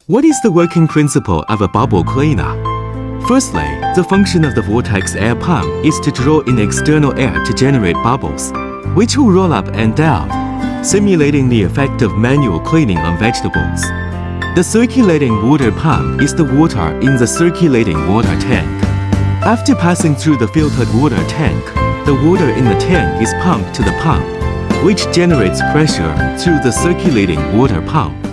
What is the working principle of a bubble cleaner? Firstly, the function of the vortex air pump is to draw in external air to generate bubbles, which will roll up and down, simulating the effect of manual cleaning on vegetables. The circulating water pump is the water in the circulating water tank. After passing through the filtered water tank, the water in the tank is pumped to the pump, which generates pressure through the circulating water pump.